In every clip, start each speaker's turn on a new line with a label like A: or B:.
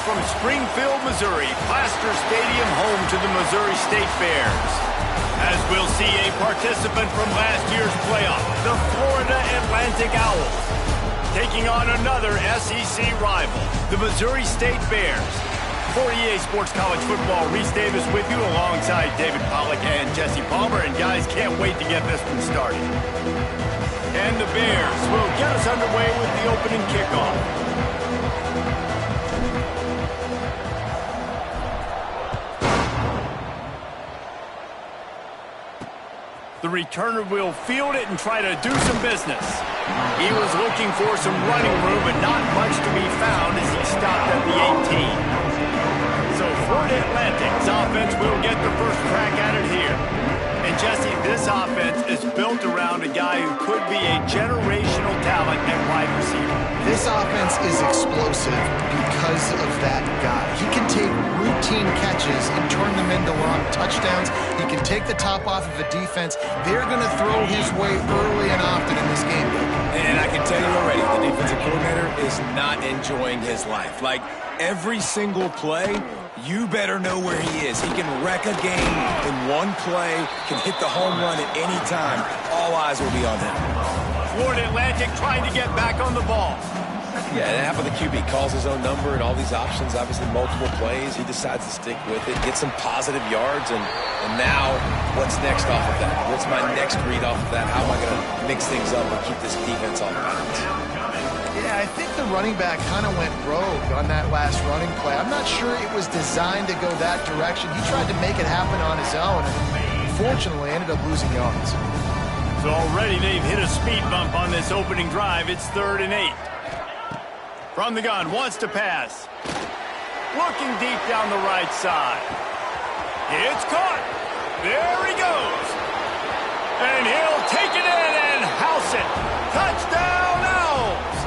A: from Springfield, Missouri, Plaster Stadium, home to the Missouri State Bears. As we'll see a participant from last year's playoff, the Florida Atlantic Owls, taking on another SEC rival, the Missouri State Bears. For EA Sports College Football, Reese Davis with you alongside David Pollack and Jesse Palmer. And guys, can't wait to get this one started. And the Bears will get us underway with the opening kickoff. The returner will field it and try to do some business. He was looking for some running room, but not much to be found as he stopped at the 18. So Florida Atlantic's offense will get the first crack at it here. And Jesse, this offense is built around a guy who could be a generational talent at wide receiver.
B: This offense is explosive because of that guy. He can take routine catches and turn them into long touchdowns. He can take the top off of a defense. They're going to throw his way early and often in this game.
C: And I can tell you already, the defensive coordinator is not enjoying his life. Like, every single play, you better know where he is. He can wreck a game in one play, can hit the home run at any time. All eyes will be on him.
A: Florida Atlantic trying to get back on the ball.
C: Yeah, and half of the QB calls his own number and all these options, obviously multiple plays. He decides to stick with it, get some positive yards, and now what's next off of that? What's my next read off of that? How am I going to mix things up and keep this defense on balance?
B: Yeah, I think the running back kind of went rogue on that last running play. I'm not sure it was designed to go that direction. He tried to make it happen on his own, and unfortunately ended up losing yards.
A: So already they've hit a speed bump on this opening drive. It's 3rd and 8. From the gun, wants to pass. Looking deep down the right side. It's caught. There he goes. And he'll take it in and house it. Touchdown, Owls.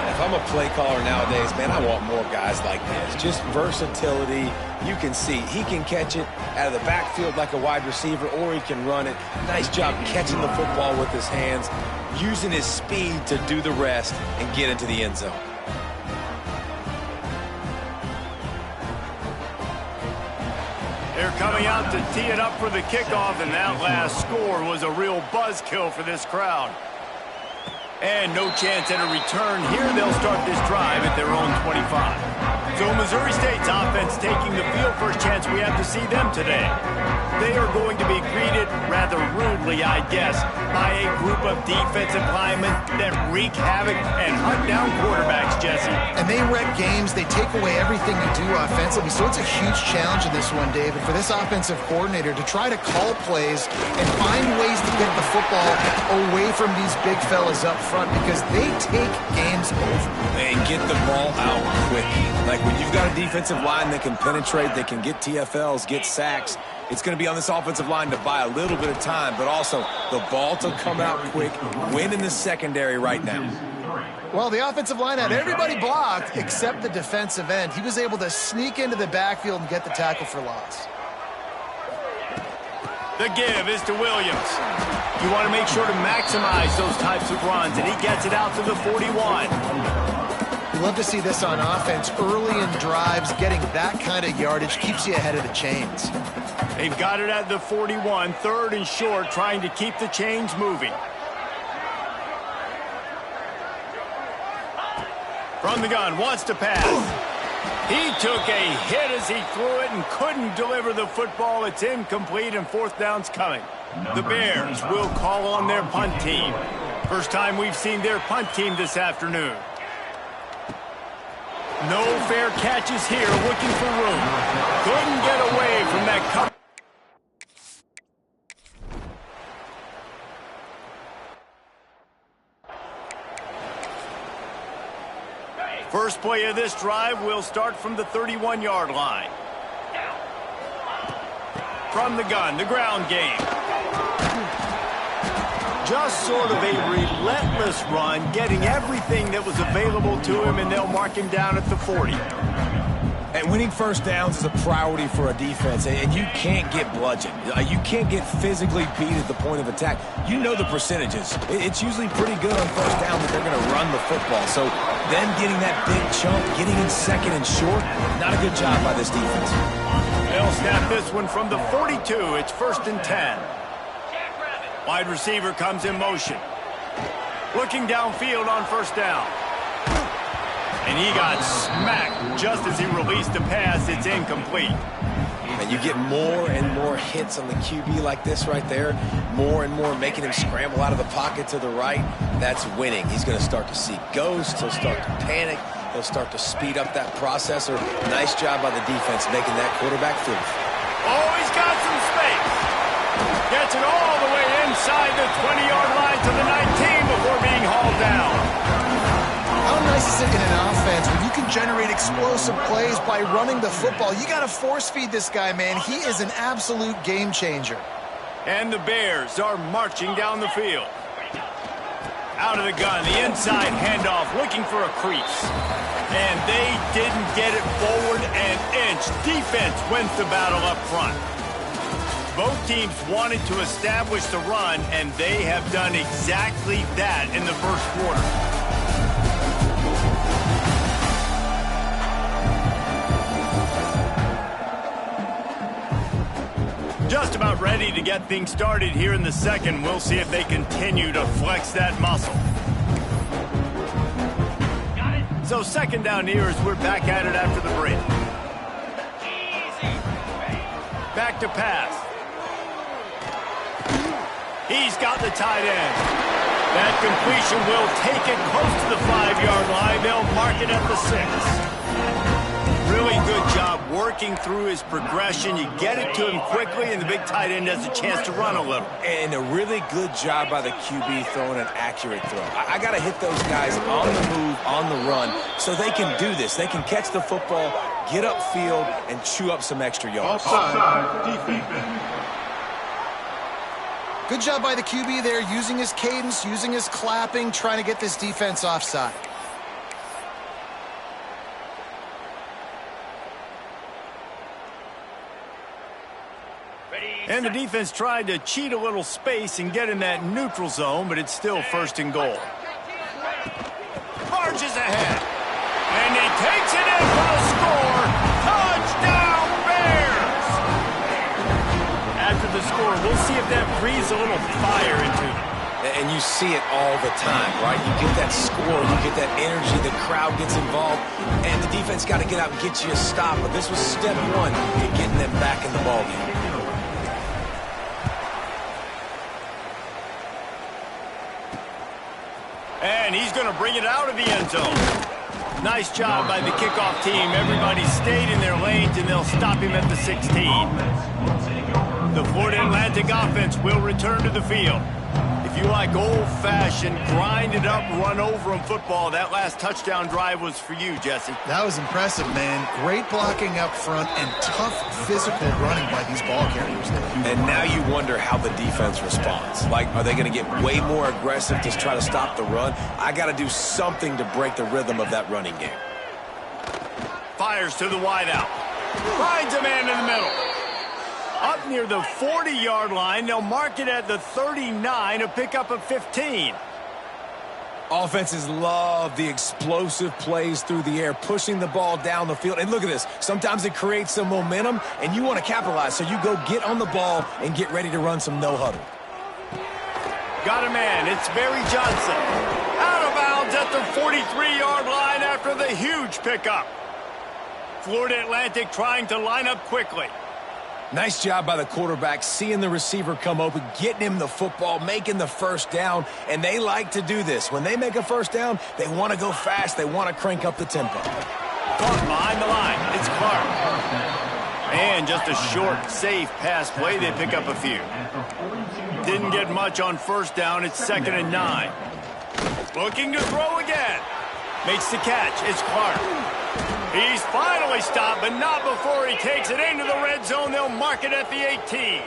C: If I'm a play caller nowadays, man, I want more guys like this. Just versatility. You can see he can catch it out of the backfield like a wide receiver, or he can run it. Nice job catching the football with his hands, using his speed to do the rest and get into the end zone.
A: They're coming out to tee it up for the kickoff, and that last score was a real buzzkill for this crowd. And no chance at a return here. They'll start this drive at their own 25. So Missouri State's offense taking the field. First chance we have to see them today. They are going to be greeted rather rudely, I guess, by a group of defensive linemen that wreak havoc and hunt down quarterbacks, Jesse.
B: And they wreck games. They take away everything you do offensively. So it's a huge challenge in this one, David, for this offensive coordinator to try to call plays and find ways to get the football away from these big fellas up front, because they take games over.
C: And get the ball out quick. Like, when you've got a defensive line that can penetrate, that can get TFLs, get sacks, it's going to be on this offensive line to buy a little bit of time, but also the ball to come out quick, win in the secondary right now.
B: Well, the offensive line had everybody blocked except the defensive end. He was able to sneak into the backfield and get the tackle for loss.
A: The give is to Williams. You want to make sure to maximize those types of runs, and he gets it out to the 41.
B: You love to see this on offense. Early in drives, getting that kind of yardage keeps you ahead of the chains.
A: They've got it at the 41, 3rd and short, trying to keep the chains moving. From the gun, wants to pass. He took a hit as he threw it and couldn't deliver the football. It's incomplete, and 4th down's coming. The Bears will call on their punt team. First time we've seen their punt team this afternoon. No fair catches here, looking for room. Couldn't get away from that cover. First play of this drive will start from the 31-yard line. From the gun, the ground game. Just sort of a relentless run, getting everything that was available to him, and they'll mark him down at the 40.
C: And Yeah, winning first downs is a priority for a defense, and you can't get bludgeoned. You can't get physically beat at the point of attack. You know the percentages. It's usually pretty good on first down that they're going to run the football. So them getting that big chunk, getting in second and short, not a good job by this defense.
A: They'll snap this one from the 42. It's 1st and 10. Wide receiver comes in motion. Looking downfield on first down. And he got smacked just as he released the pass. It's incomplete.
C: And you get more and more hits on the QB like this right there. More and more making him scramble out of the pocket to the right. That's winning. He's going to start to see ghosts. He'll start to panic. He'll start to speed up that processor. Nice job by the defense making that quarterback feel.
A: Oh, he's got some space. Gets it all the way inside the 20-yard line to the 19 before being hauled down.
B: How nice is it in an offense when you can generate explosive plays by running the football? You got to force feed this guy, man. He is an absolute game changer.
A: And the Bears are marching down the field. Out of the gun, the inside handoff, looking for a crease. And they didn't get it forward an inch. Defense wins the battle up front. Both teams wanted to establish the run, and they have done exactly that in the first quarter. Just about ready to get things started here in the second. We'll see if they continue to flex that muscle. So second down here as we're back at it after the break. Back to pass. He's got the tight end. That completion will take it close to the 5-yard line. They'll mark it at the 6. Really good job working through his progression. You get it to him quickly, and the big tight end has a chance to run a little.
C: And a really good job by the QB throwing an accurate throw. I got to hit those guys on the move, on the run, so they can do this. They can catch the football, get upfield, and chew up some extra yards.
D: Offside, defense.
B: Good job by the QB there, using his cadence, using his clapping, trying to get this defense offside.
A: And the defense tried to cheat a little space and get in that neutral zone, but it's still 1st and goal. Marches ahead. And he takes it in for the score. Touchdown, Bears! After the score, we'll see if that breathes a little fire into them.
C: And you see it all the time, right? You get that score, you get that energy, the crowd gets involved, and the defense got to get out and get you a stop. But this was step one in getting them back in the ballgame.
A: And he's going to bring it out of the end zone. Nice job by the kickoff team. Everybody stayed in their lanes, and they'll stop him at the 16. The Florida Atlantic offense will return to the field. If you like old-fashioned, grind-it-up, run-over-'em football, that last touchdown drive was for you, Jesse.
B: That was impressive, man. Great blocking up front and tough physical running by these ball carriers.
C: And now you wonder how the defense responds. Like, are they going to get way more aggressive to try to stop the run? I got to do something to break the rhythm of that running game.
A: Fires to the wideout. Finds a man in the middle. Up near the 40-yard line, they'll mark it at the 39, a pickup of 15.
C: Offenses love the explosive plays through the air, pushing the ball down the field. And look at this. Sometimes it creates some momentum, and you want to capitalize. So you go get on the ball and get ready to run some no-huddle.
A: Got a man. It's Barry Johnson. Out of bounds at the 43-yard line after the huge pickup. Florida Atlantic trying to line up quickly.
C: Nice job by the quarterback, seeing the receiver come open, getting him the football, making the first down, and they like to do this. When they make a first down, they want to go fast. They want to crank up the tempo.
A: Caught behind the line. It's Clark. And just a short, safe pass play. They pick up a few. Didn't get much on first down. It's 2nd and 9. Looking to throw again. Makes the catch. It's Clark. He's finally stopped, but not before he takes it into the red zone. They'll mark it at the 18.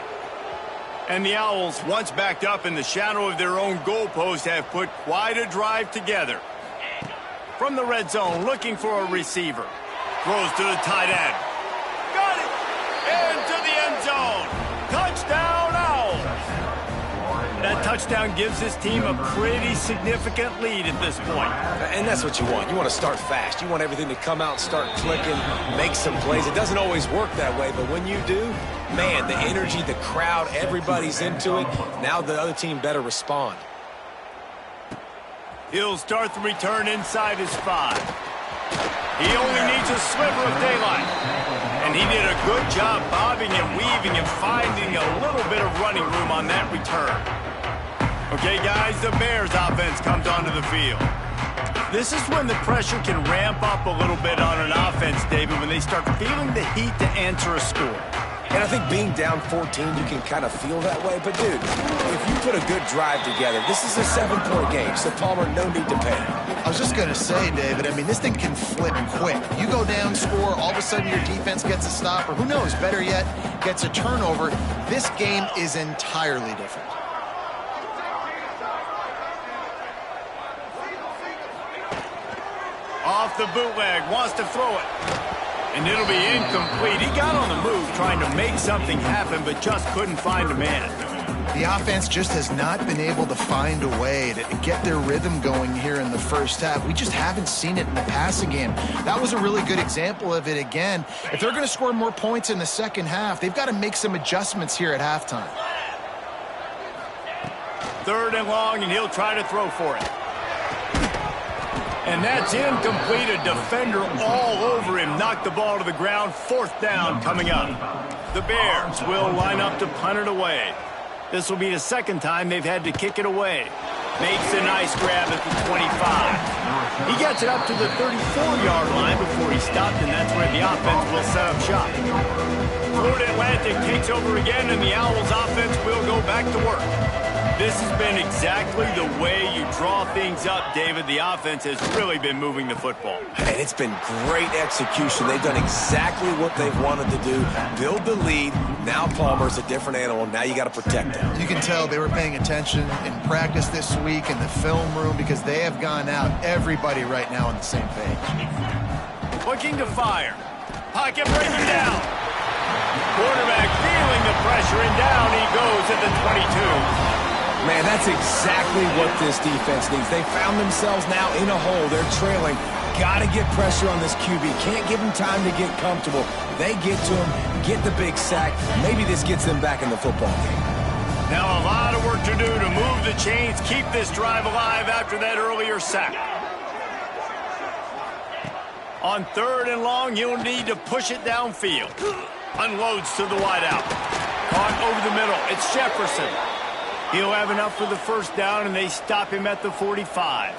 A: And the Owls, once backed up in the shadow of their own goalpost, have put quite a drive together. From the red zone, looking for a receiver. Throws to the tight end. Got it! Into the end zone. Touchdown, Owls! That touchdown gives his team a pretty significant lead at this point.
C: And that's what you want. You want to start fast. You want everything to come out and start clicking, make some plays. It doesn't always work that way, but when you do, man, the energy, the crowd, everybody's into it. Now the other team better respond.
A: He'll start the return inside his 5. He only needs a sliver of daylight. And he did a good job bobbing and weaving and finding a little bit of running room on that return. Okay, guys, the Bears offense comes onto the field. This is when the pressure can ramp up a little bit on an offense, David, when they start feeling the heat to answer a score.
C: And I think being down 14, you can kind of feel that way. But, dude, if you put a good drive together, this is a 7-point game, so Palmer, no need to panic.
B: I was just going to say, David, I mean, this thing can flip quick. You go down, score, all of a sudden your defense gets a stop, or who knows, better yet, gets a turnover. This game is entirely different.
A: Off the bootleg, wants to throw it. And it'll be incomplete. He got on the move trying to make something happen, but just couldn't find a man.
B: The offense just has not been able to find a way to get their rhythm going here in the first half. We just haven't seen it in the passing game. That was a really good example of it again. If they're going to score more points in the second half, they've got to make some adjustments here at halftime.
A: 3rd and long, and he'll try to throw for it. And that's incomplete. A defender all over him. Knocked the ball to the ground. 4th down coming up. The Bears will line up to punt it away. This will be the 2nd time they've had to kick it away. Makes a nice grab at the 25. He gets it up to the 34-yard line before he stopped, and that's where the offense will set up shop. Florida Atlantic takes over again, and the Owls offense will go back to work. This has been exactly the way you draw things up, David. The offense has really been moving the football.
C: And it's been great execution. They've done exactly what they've wanted to do. Build the lead. Now Palmer's a different animal. Now you got to protect him.
B: You can tell they were paying attention in practice this week in the film room because they have gone out, everybody right now on the same page.
A: Looking to fire. Pocket breaking down. Quarterback feeling the pressure, and down he goes at the 22.
C: Man, that's exactly what this defense needs. They found themselves now in a hole. They're trailing. Got to get pressure on this QB. Can't give him time to get comfortable. They get to him, get the big sack. Maybe this gets them back in the football game.
A: Now a lot of work to do to move the chains, keep this drive alive after that earlier sack. On 3rd and long, you'll need to push it downfield. Unloads to the wideout. Caught over the middle. It's Jefferson. He'll have enough for the 1st down, and they stop him at the 45.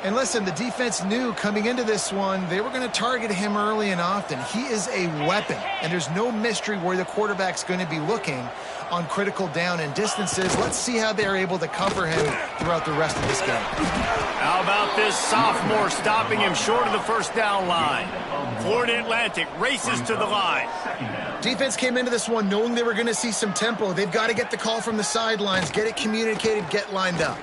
B: And listen, the defense knew coming into this one, they were going to target him early and often. He is a weapon, and there's no mystery where the quarterback's going to be looking on critical down and distances. Let's see how they're able to cover him throughout the rest of this game.
A: How about this sophomore stopping him short of the 1st down line? Florida Atlantic races to the line.
B: Defense came into this one knowing they were going to see some tempo. They've got to get the call from the sidelines, get it communicated, get lined up.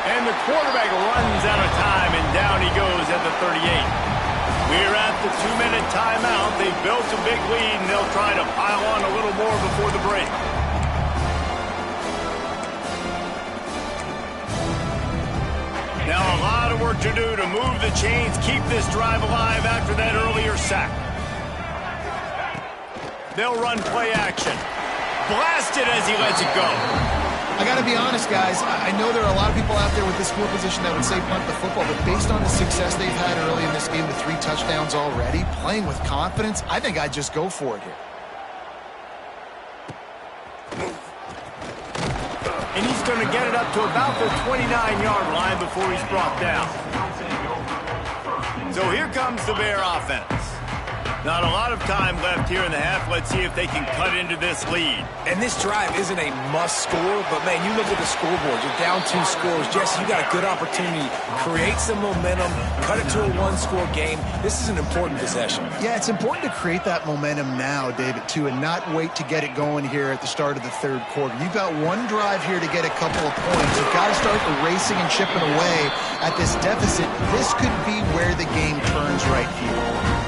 A: And the quarterback runs out of time, and down he goes at the 38. We're at the 2-minute timeout. They've built a big lead, and they'll try to pile on a little more before the break. Now a lot of work to do to move the chains, keep this drive alive after that earlier sack. They'll run play action. Blasted as he lets it go.
B: I got to be honest, guys. I know there are a lot of people out there with this field position that would say punt the football, but based on the success they've had early in this game with 3 touchdowns already, playing with confidence, I think I'd just go for it here.
A: And he's going to get it up to about the 29-yard line before he's brought down. So here comes the Bear offense. Not a lot of time left here in the half. Let's see if they can cut into this lead.
C: And this drive isn't a must score, but, man, you look at the scoreboard. You're down 2 scores. Jesse, you got a good opportunity. Create some momentum. Cut it to a 1-score game. This is an important possession.
B: Yeah, it's important to create that momentum now, David, too, and not wait to get it going here at the start of the third quarter. You've got one drive here to get a couple of points. You've got to start erasing and chipping away at this deficit. This could be where the game turns right here.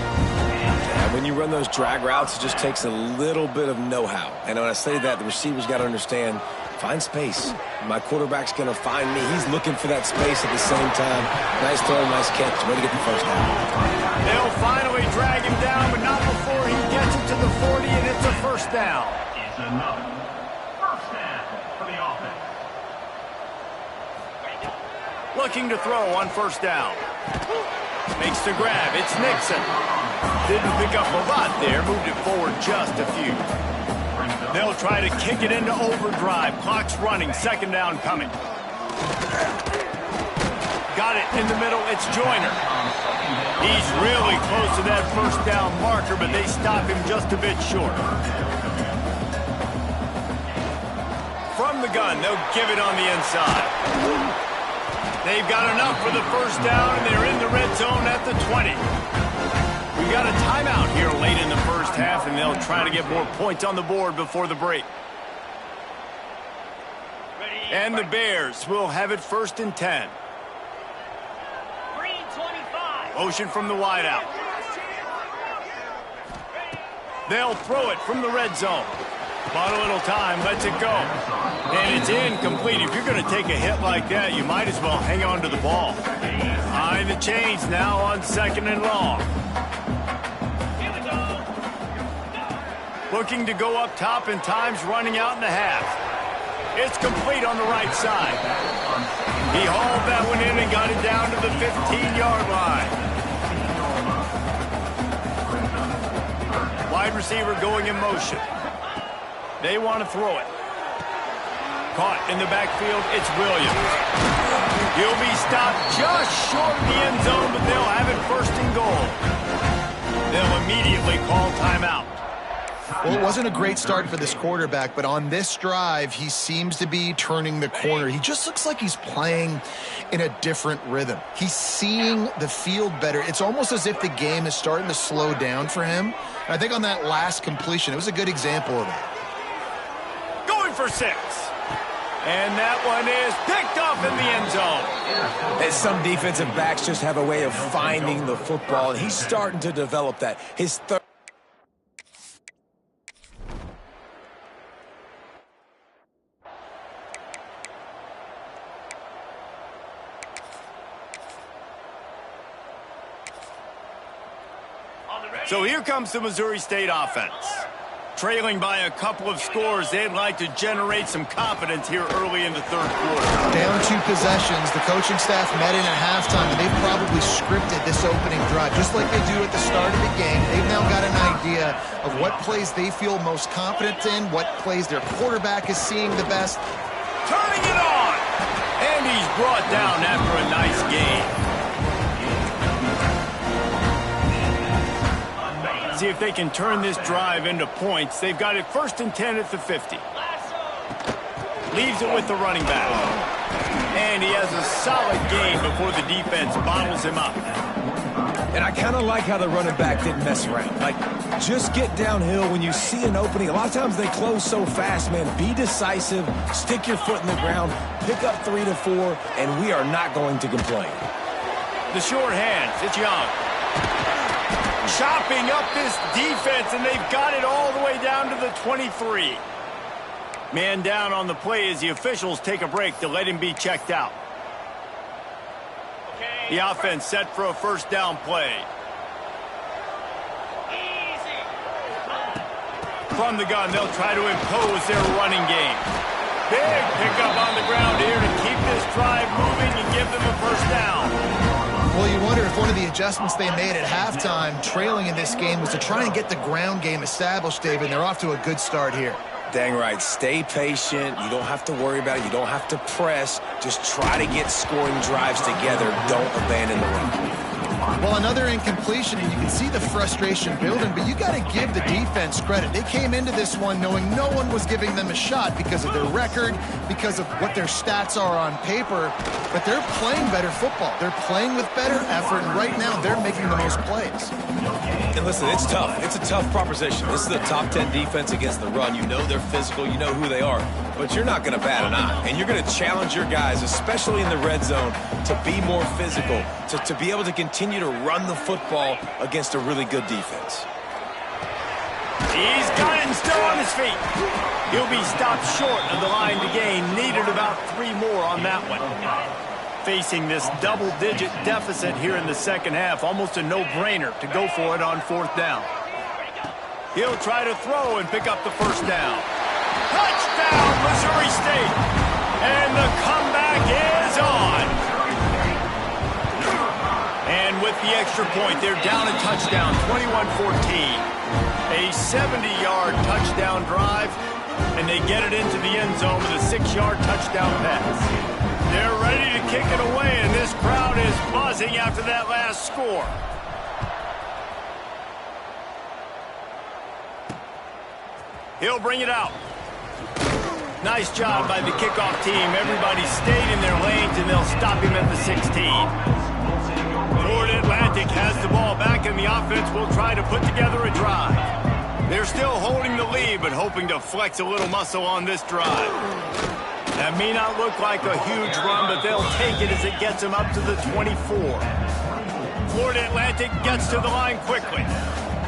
C: When you run those drag routes, it just takes a little bit of know-how. And when I say that, the receivers got to understand, find space. My quarterback's going to find me. He's looking for that space at the same time. Nice throw, nice catch. Way to get the first down.
A: They'll finally drag him down, but not before he gets it to the 40, and it's a first down.
D: It's another first down for the offense.
A: Looking to throw on first down. Makes the grab. It's Nixon. Didn't pick up a lot there. Moved it forward just a few. They'll try to kick it into overdrive. Clock's running. Second down coming. Got it in the middle. It's Joyner. He's really close to that first down marker, but they stop him just a bit short. From the gun, they'll give it on the inside. They've got enough for the first down, and they're in the red zone at the 20. We've got a timeout here late in the first half, and they'll try to get more points on the board before the break. And the Bears will have it first and 10. Motion from the wideout. They'll throw it from the red zone. Bought a little time, lets it go. And it's incomplete. If you're going to take a hit like that, you might as well hang on to the ball. Behind the chains now on second and long. Looking to go up top, and time's running out in the half. It's complete on the right side. He hauled that one in and got it down to the 15-yard line. Wide receiver going in motion. They want to throw it. Caught in the backfield, it's Williams. He'll be stopped just short of the end zone, but they'll have it first and goal. They'll immediately call timeout.
B: Well, it wasn't a great start for this quarterback, but on this drive, he seems to be turning the corner. He just looks like he's playing in a different rhythm. He's seeing the field better. It's almost as if the game is starting to slow down for him. And I think on that last completion, it was a good example of that.
A: Going for 6. And that one is picked up in the end zone.
C: And some defensive backs just have a way of finding the football, and he's starting to develop that. His third.
A: So here comes the Missouri State offense. Trailing by a couple of scores, they'd like to generate some confidence here early in the third quarter.
B: Down 2 possessions, the coaching staff met in at halftime, and they've probably scripted this opening drive. Just like they do at the start of the game, they've now got an idea of what plays they feel most confident in, what plays their quarterback is seeing the best.
A: Turning it on! And he's brought down after a nice game. See if they can turn this drive into points. They've got it first and 10 at the 50. Leaves it with the running back. And he has a solid gain before the defense bottles him up.
C: And I kind of like how the running back didn't mess around. Like, just get downhill when you see an opening. A lot of times they close so fast, man. Be decisive, stick your foot in the ground, pick up 3 to 4, and we are not going to complain.
A: The short hands, it's Young. Chopping up this defense, and they've got it all the way down to the 23. Man down on the play as the officials take a break to let him be checked out. The offense set for a first down play. From the gun, they'll try to impose their running game. Big pickup on the ground here to keep this drive moving and give them a first down.
B: Well, you wonder if one of the adjustments they made at halftime, trailing in this game, was to try and get the ground game established, David. They're off to a good start here.
C: Dang right. Stay patient. You don't have to worry about it. You don't have to press. Just try to get scoring drives together. Don't abandon the run.
B: Well, another incompletion, and you can see the frustration building, but you got to give the defense credit. They came into this one knowing no one was giving them a shot because of their record, because of what their stats are on paper, but they're playing better football. They're playing with better effort, and right now they're making the most plays.
C: And listen, it's tough. It's a tough proposition. This is a top 10 defense against the run. You know they're physical. You know who they are. But you're not going to bat an eye. And you're going to challenge your guys, especially in the red zone, to be more physical, to be able to continue to run the football against a really good defense.
A: He's got it and still on his feet. He'll be stopped short of the line to gain. Needed about 3 more on that one. Facing this double-digit deficit here in the second half, almost a no-brainer to go for it on 4th down. He'll try to throw and pick up the first down. Touchdown, Missouri State! And the comeback is on. And with the extra point, they're down a touchdown, 21-14. A 70-yard touchdown drive, and they get it into the end zone with a 6-yard touchdown pass. They're ready to kick it away, and this crowd is buzzing after that last score. He'll bring it out. Nice job by the kickoff team. Everybody stayed in their lanes, and they'll stop him at the 16. Florida Atlantic has the ball back, and the offense will try to put together a drive. They're still holding the lead, but hoping to flex a little muscle on this drive. That may not look like a huge run, but they'll take it as it gets them up to the 24. Florida Atlantic gets to the line quickly.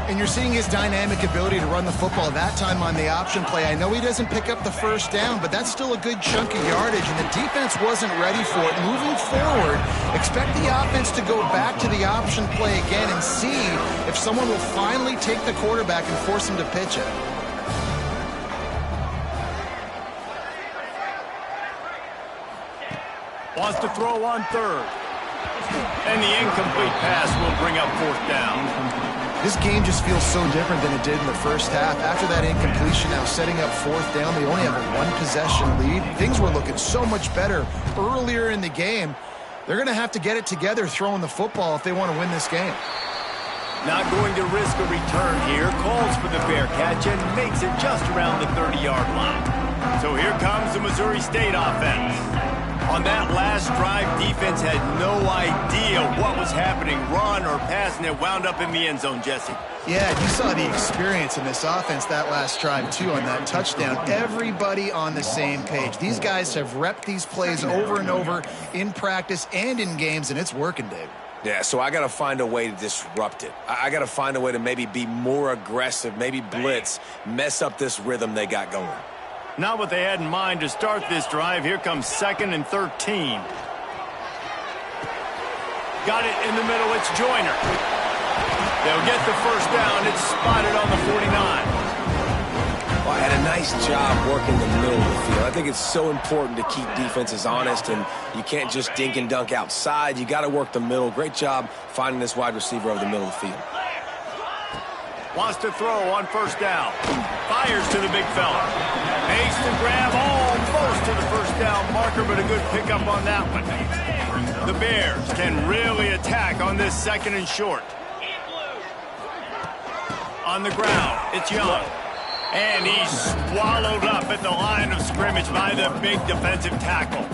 B: And you're seeing his dynamic ability to run the football that time on the option play. I know he doesn't pick up the first down, but that's still a good chunk of yardage, and the defense wasn't ready for it. Moving forward, expect the offense to go back to the option play again and see if someone will finally take the quarterback and force him to pitch it.
A: Wants to throw on 3rd. And the incomplete pass will bring up 4th down.
B: This game just feels so different than it did in the first half. After that incompletion, now setting up 4th down, they only have a 1-possession lead. Things were looking so much better earlier in the game. They're going to have to get it together throwing the football if they want to win this game.
A: Not going to risk a return here. Calls for the fair catch and makes it just around the 30-yard line. So here comes the Missouri State offense. On that last drive, defense had no idea what was happening, run or pass, and it wound up in the end zone, Jesse.
B: Yeah, you saw the experience in this offense that last drive, too, on that touchdown. Everybody on the same page. These guys have repped these plays over and over in practice and in games, and it's working, Dave.
C: Yeah, so I got to find a way to disrupt it. I got to find a way to maybe be more aggressive, maybe blitz, mess up this rhythm they got going.
A: Not what they had in mind to start this drive. Here comes 2nd and 13. Got it in the middle. It's Joyner. They'll get the first down. It's spotted on the 49.
C: Well, I had a nice job working the middle of the field. I think it's so important to keep defenses honest, and you can't just dink and dunk outside. You got to work the middle. Great job finding this wide receiver over the middle of the field.
A: Wants to throw on 1st down. Fires to the big fella. Makes the grab almost to the first down marker, but a good pickup on that one. The Bears can really attack on this 2nd and short. On the ground, it's Young. And he's swallowed up at the line of scrimmage by the big defensive tackle.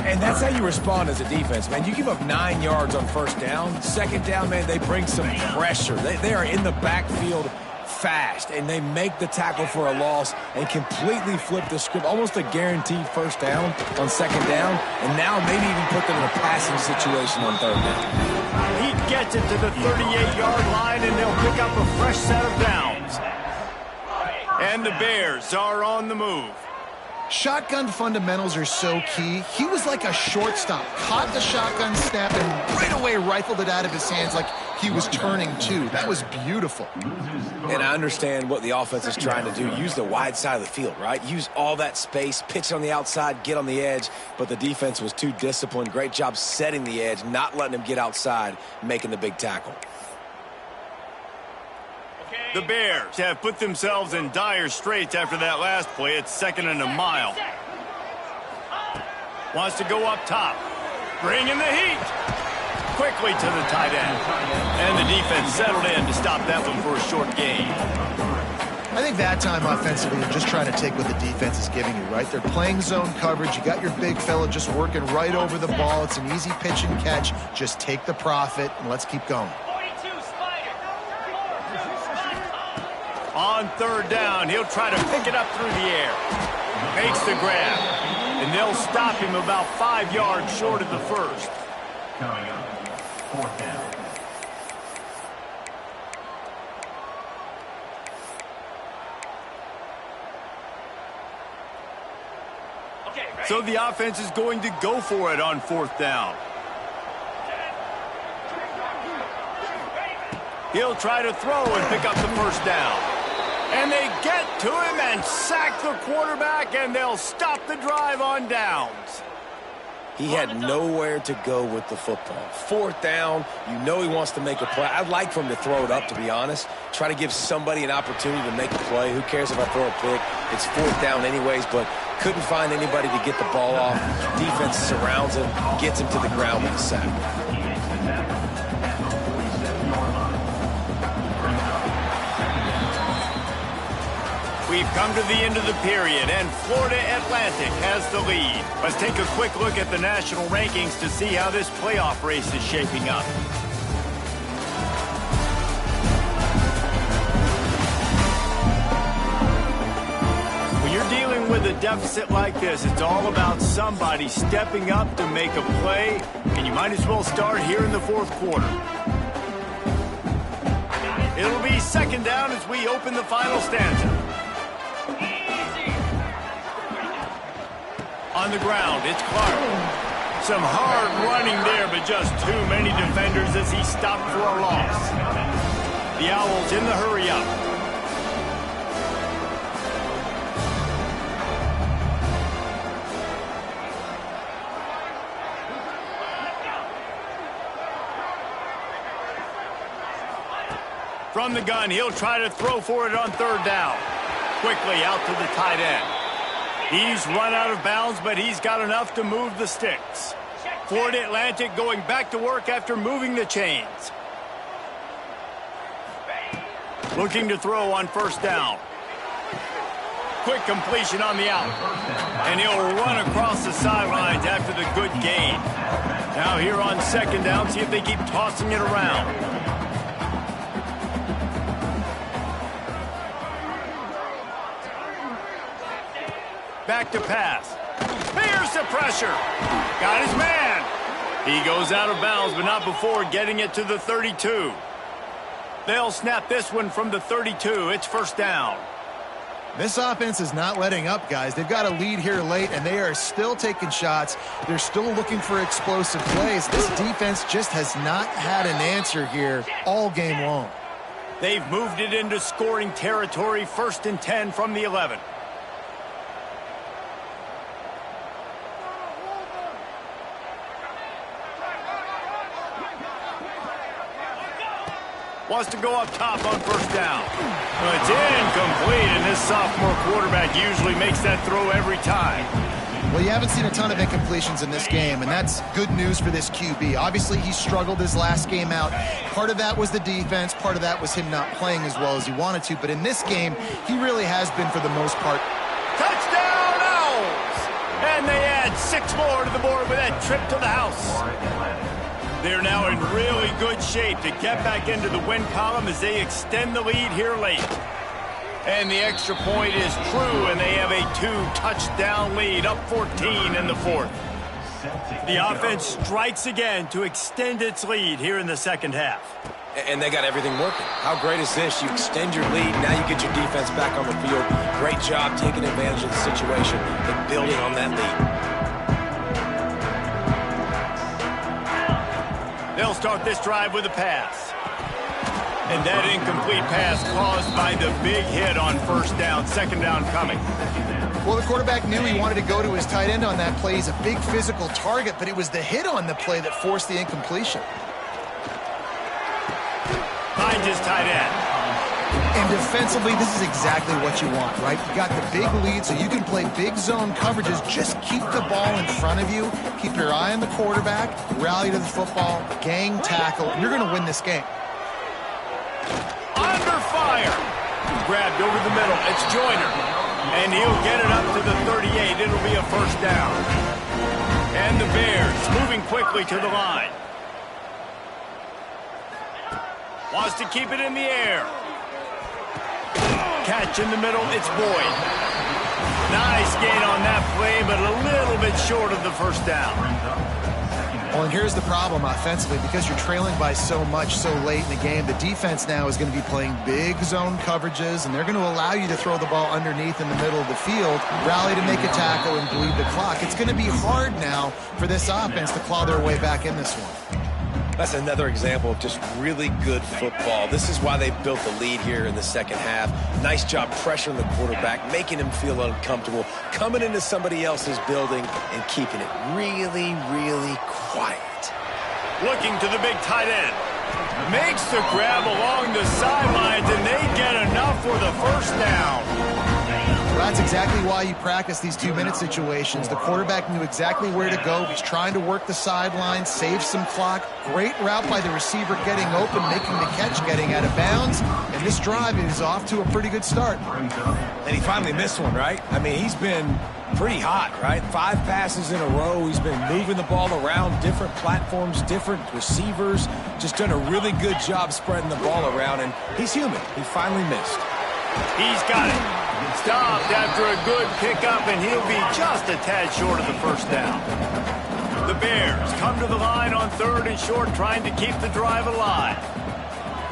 C: And that's how you respond as a defense, man. You give up 9 yards on 1st down. 2nd down, man, they bring some pressure. They are in the backfield fast, and they make the tackle for a loss and completely flip the script. Almost a guaranteed 1st down on 2nd down, and now maybe even put them in a passing situation on 3rd down.
A: He gets it to the 38-yard line, and they'll pick up a fresh set of downs. And the Bears are on the move.
B: Shotgun fundamentals are so key. He was like a shortstop, caught the shotgun snap and right away rifled it out of his hands like he was turning two. That was beautiful.
C: And I understand what the offense is trying to do. Use the wide side of the field, right? Use all that space, pitch on the outside, get on the edge. But the defense was too disciplined. Great job setting the edge, not letting him get outside, making the big tackle.
A: The Bears have put themselves in dire straits after that last play. It's 2nd and a mile. Wants to go up top. Bring in the heat. quickly to the tight end. And the defense settled in to stop that one for a short gain.
B: I think that time offensively, you're just trying to take what the defense is giving you, right? They're playing zone coverage. You got your big fella just working right over the ball. It's an easy pitch and catch. Just take the profit, and let's keep going.
A: On third down, he'll try to pick it up through the air. Makes the grab. And they'll stop him about 5 yards short of the first.
D: Coming up, fourth down.
A: So the offense is going to go for it on fourth down. He'll try to throw and pick up the first down. And they get to him and sack the quarterback, and they'll stop the drive on downs.
C: He had nowhere to go with the football. Fourth down, you know he wants to make a play. I'd like for him to throw it up, to be honest. Try to give somebody an opportunity to make a play. Who cares if I throw a pick? It's fourth down anyways, but couldn't find anybody to get the ball off. Defense surrounds him, gets him to the ground with a sack.
A: We've come to the end of the period, and Florida Atlantic has the lead. Let's take a quick look at the national rankings to see how this playoff race is shaping up. When you're dealing with a deficit like this, it's all about somebody stepping up to make a play, and you might as well start here in the fourth quarter. It'll be second down as we open the final stanza. On the ground, it's Clark. Some hard running there, but just too many defenders as he stopped for a loss. The Owls in the hurry up. From the gun, he'll try to throw for it on third down. Quickly out to the tight end. He's run out of bounds, but he's got enough to move the sticks. Florida Atlantic going back to work after moving the chains. Looking to throw on first down. Quick completion on the out. And he'll run across the sidelines after the good gain. Now here on second down, see if they keep tossing it around. Back to pass. Here's the pressure. Got his man. He goes out of bounds, but not before getting it to the 32. They'll snap this one from the 32. It's first down.
B: This offense is not letting up, guys. They've got a lead here late, and they are still taking shots. They're still looking for explosive plays. This defense just has not had an answer here all game long.
A: They've moved it into scoring territory, 1st and 10 from the 11. Wants to go up top on first down. Well, it's incomplete, and this sophomore quarterback usually makes that throw every time.
B: Well, you haven't seen a ton of incompletions in this game, and that's good news for this QB. Obviously, he struggled his last game out. Part of that was the defense. Part of that was him not playing as well as he wanted to. But in this game, he really has been, for the most part.
A: Touchdown, Owls! And they add 6 more to the board with that trip to the house. They're now in really good shape to get back into the win column as they extend the lead here late. And the extra point is true, and they have a 2-touchdown lead, up 14 in the fourth. The offense strikes again to extend its lead here in the second half.
C: And they got everything working. How great is this? You extend your lead, now you get your defense back on the field. Great job taking advantage of the situation and building on that lead.
A: They'll start this drive with a pass. And that incomplete pass caused by the big hit on first down, second down coming.
B: Well, the quarterback knew he wanted to go to his tight end on that play. He's a big physical target, but it was the hit on the play that forced the incompletion.
A: Finds his tight end.
B: And defensively, this is exactly what you want, right? You got the big lead, so you can play big zone coverages. Just keep the ball in front of you. Keep your eye on the quarterback. Rally to the football. Gang tackle. And you're going to win this game.
A: Under fire. Grabbed over the middle. It's Joyner. And he'll get it up to the 38. It'll be a first down. And the Bears moving quickly to the line. Wants to keep it in the air. Catch in the middle, it's Boyd. Nice gain on that play, but a little bit short of the first down.
B: Well, and here's the problem offensively. Because you're trailing by so much so late in the game, the defense now is going to be playing big zone coverages, and they're going to allow you to throw the ball underneath in the middle of the field, rally to make a tackle, and bleed the clock. It's going to be hard now for this offense to claw their way back in this one.
C: That's another example of just really good football. This is why they built the lead here in the second half. Nice job pressuring the quarterback, making him feel uncomfortable, coming into somebody else's building and keeping it really, really quiet.
A: Looking to the big tight end. Makes the grab along the sidelines, and they get enough for the first down.
B: Well, that's exactly why you practice these 2-minute situations. The quarterback knew exactly where to go. He's trying to work the sidelines, save some clock. Great route by the receiver getting open, making the catch, getting out of bounds. And this drive is off to a pretty good start.
C: And he finally missed one, right? I mean, he's been pretty hot, right? 5 passes in a row. He's been moving the ball around different platforms, different receivers. Just done a really good job spreading the ball around, and he's human. He finally missed.
A: He's got it. Stopped after a good pickup, and he'll be just a tad short of the first down. The Bears come to the line on 3rd and short, trying to keep the drive alive.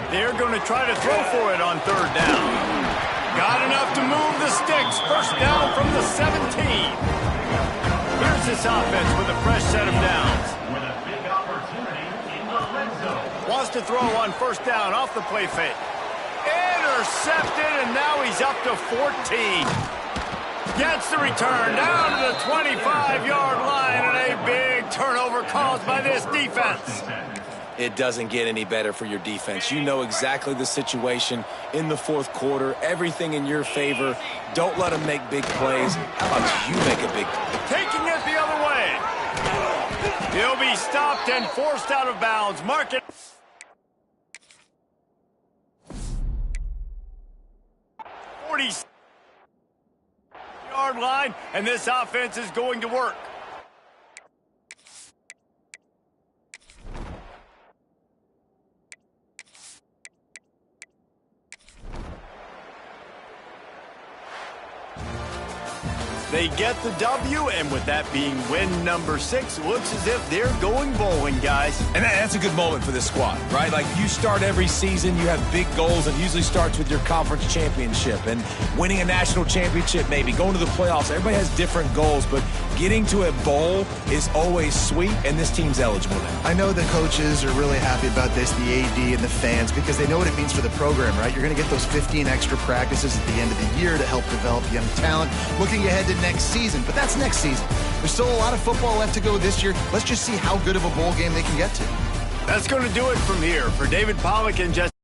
A: They're going to try to throw for it on 3rd down. Got enough to move the sticks. First down from the 17. Here's this offense with a fresh set of downs.
D: With a big opportunity in the red zone.
A: Wants to throw on first down off the play fake. Intercepted, and now he's up to 14. Gets the return down to the 25-yard line, and a big turnover caused by this defense.
C: It doesn't get any better for your defense. You know exactly the situation in the 4th quarter. Everything in your favor. Don't let them make big plays. How about you make a big play?
A: Taking it the other way. He'll be stopped and forced out of bounds. Mark it. 40-yard line, and this offense is going to work. They get the W, and with that being win number 6, looks as if they're going bowling, guys.
C: And that's a good moment for this squad, right? Like, you start every season, you have big goals. It usually starts with your conference championship and winning a national championship, maybe going to the playoffs. Everybody has different goals, but getting to a bowl is always sweet, and this team's eligible now.
B: I know the coaches are really happy about this, the AD and the fans, because they know what it means for the program, right? You're going to get those 15 extra practices at the end of the year to help develop young talent. Looking ahead to next season, but that's next season. There's still a lot of football left to go this year. Let's just see how good of a bowl game they can get to.
A: That's going to do it from here. For David Pollack and Jesse